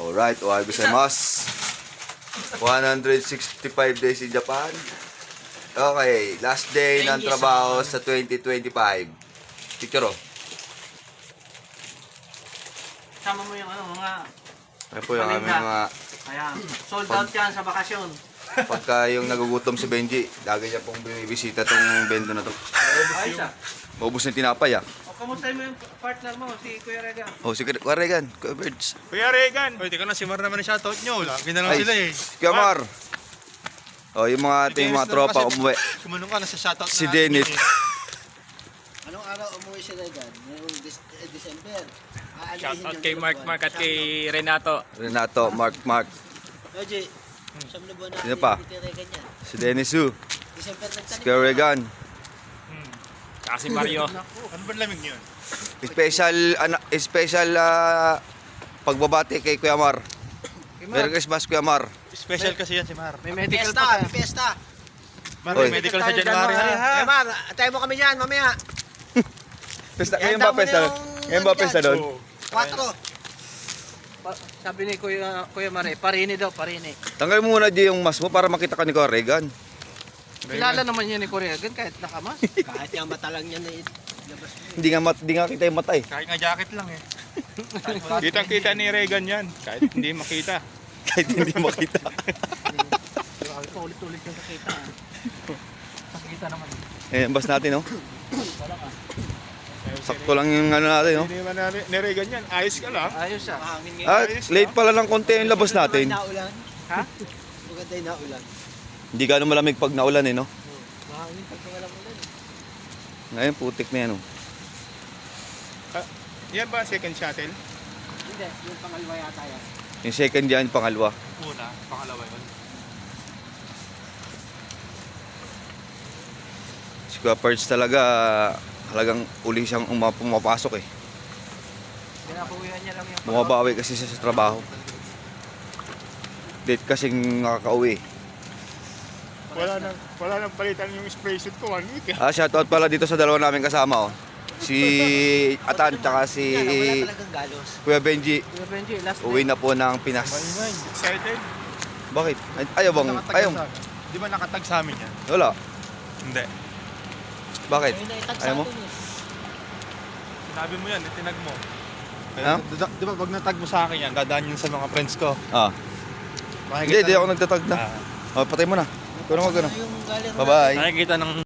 Alright, ohayo gozaimasu. 165 days in Japan. Okay, last day ng trabaho sa 2025. Picture oh. Sama mo yung mga... Ano po yung aming mga... Ayan, sold out yan sa bakasyon. Pagka yung nagugutom si Benji, lagi niya pong bumibisita tong bendo na to. Ayos ah. Maubos na yung tinapay ah. O, kamusta mo yung partner mo, si Kuya Rega? Oh, si Kuya Regan, Kuya Birds. Kuya Regan! Uy, teka na, si Mar naman ang shoutout nyo. Lagi na lang Ay, sila eh. Kuya Mar. Oh, yung mga ating mga tropa umuwi. Sumunong ka na sa shoutout Si na Dennis. natin eh. Anong araw umuwi si Regan? Ngayong December. Shoutout kay Mark at kay Renato. Renato, Mark. Oji, siyam na buwan na Sino pa? si Regan yan. Si Dennis Su. December Si nagtanim. Kuya Regan. Tsaka si Mario. Ano ba lamig yun? Special pagbabati kay Kuya Mar. Merry Christmas, Kuya Mar. Special kasi yan si Mar. May medical Fiesta, pa may fiesta. Mar, Oy. may medical sa January ha. Eh Mar, tayo mo kami dyan mamaya. Pesta, Yan ngayon ba daw mo pesta na doon? yung Ngayon ba pesta doon? 4. Sabi ni Kuya Mare, parini daw, parini. Tanggal mo muna di yung mask mo para makita ka ni Kuya Regan. Kilala naman niya ni Kuya Regan kahit nakamas. Kahit yung mata lang yan eh. Labas mo. Hindi nga kita yung mata eh. Kahit nga jacket lang eh. Kitang-kita ni Regan yan. Kahit hindi makita. Kahit hindi makita. Grabe pa, ulit-ulit yung sakita. Sakita naman. Eh, bas natin oh. Sakto lang yung ano natin oh. Hindi naman ni Regan yan. Ayos ka lang. Ayos ah. Mahangin ngayon. Ah, late pala ng konti yung labas natin. Naulan. Ha? Maganda yung naulan. Hindi gano'ng malamig pag naulan eh no. Mahangin pag walang ulan. Ngayon putik na yan oh. Yan ba second shuttle? Hindi, yung pangalawa yata yan. Yung second yan, pangalawa. Una, pangalawa yun. Si Kuya Perch talaga, halagang uli siyang pumapasok eh. Pinakuwihan niya lang yung... Bumabawi kasi siya sa trabaho. Late kasing nakakauwi. Wala nang palitan yung spray suit ko 1 week eh. Shoutout pala dito sa dalawa namin kasama oh. Si Atan tsaka si Wala talagang galos. Kuya Benji. Kuya Benji, last Uwi day. na po ng Pinas. Excited? Bakit? Ayaw bang? Ayaw. Di ba nakatag sa amin yan? Wala. Hindi. Bakit? Ayun na itag sa Ayaw mo? atin eh. Sinabi mo yan, itinag mo. Ha? Di ba pag natag mo sa akin yan, dadaan yun sa mga friends ko. Hindi ako nagtatag na. Ah. Patay mo na. Kuno mo. Yung galing Bye-bye. Nakikita ng